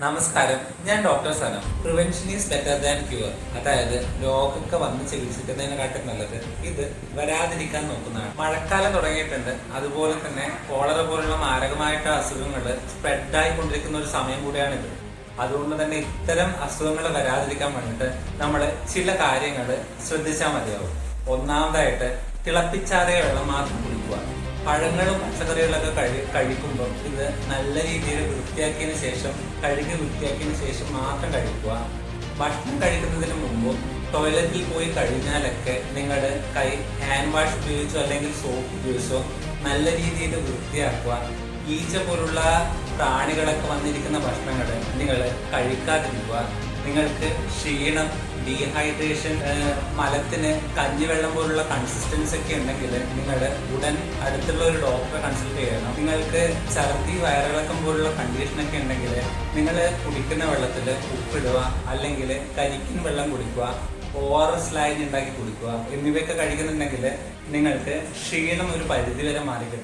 നമസ്കാരം, ഞാൻ doctor Sanam. Prevention is better than cure. അതായത് രോഗമൊക്കെ വന്ന് ചികിത്സിക്കുന്നതിനെക്കാട്ടും നല്ലത് ഇത് വരാതിരിക്കാൻ നോക്കുന്നതാണ്. മഴക്കാലം തുടങ്ങിയിട്ടുണ്ട്. അതുപോലെ തന്നെ കോളറ പോലുള്ള മാരകമായിട്ടുള്ള അസുഖങ്ങൾ സ്പ്രെഡായിക്കൊണ്ടിരിക്കുന്ന ഒരു സമയം കൂടിയാണിത്. അതുകൊണ്ട് തന്നെ ഇത്തരം അസുഖങ്ങൾ വരാതിരിക്കാൻ വേണ്ടിയിട്ട് നമ്മൾ ചില കാര്യങ്ങൾ ശ്രദ്ധിച്ചാൽ മതിയാവും. ഒന്നാമതായിട്ട് തിളപ്പിച്ചാറിയ വെള്ളം മാത്രം കുടിക്കുക. പഴങ്ങളും പച്ചക്കറികളൊക്കെ കഴിക്കുമ്പോൾ ഇത് നല്ല രീതിയിൽ കഴുകി വൃത്തിയാക്കിയതിന് ശേഷം മാത്രം കഴിക്കുക. ഭക്ഷണം കഴിക്കുന്നതിന് മുമ്പും ടോയ്ലറ്റിൽ പോയി കഴിഞ്ഞാലൊക്കെ നിങ്ങൾ കൈ ഹാൻഡ് വാഷ് ഉപയോഗിച്ചോ അല്ലെങ്കിൽ സോപ്പ് ഉപയോഗിച്ചോ നല്ല രീതിയിൽ വൃത്തിയാക്കുക. ഈച്ച പോലുള്ള പ്രാണികളൊക്കെ വന്നിരിക്കുന്ന ഭക്ഷണങ്ങൾ നിങ്ങൾ കഴിക്കാതിരിക്കുക. നിങ്ങൾക്ക് ക്ഷീണം, ഡീഹൈഡ്രേഷൻ, മലത്തിന് കഞ്ഞിവെള്ളം പോലുള്ള കൺസിസ്റ്റൻസി ഒക്കെ ഉണ്ടെങ്കിൽ നിങ്ങൾ ഉടൻ അടുത്തുള്ള ഒരു ഡോക്ടറെ കൺസൾട്ട് ചെയ്യണം. നിങ്ങൾക്ക് ഛർദി, വയറിളക്കം പോലുള്ള കണ്ടീഷനൊക്കെ ഉണ്ടെങ്കിൽ നിങ്ങൾ കുടിക്കുന്ന വെള്ളത്തിൽ ഉപ്പിടുക, അല്ലെങ്കിൽ കരിക്കിൻ വെള്ളം കുടിക്കുക, ORS ലൈൻ ഉണ്ടാക്കി കുടിക്കുക എന്നിവയൊക്കെ കഴിക്കുന്നുണ്ടെങ്കിൽ നിങ്ങൾക്ക് ക്ഷീണം ഒരു പരിധിവരെ മാറി കിട്ടും.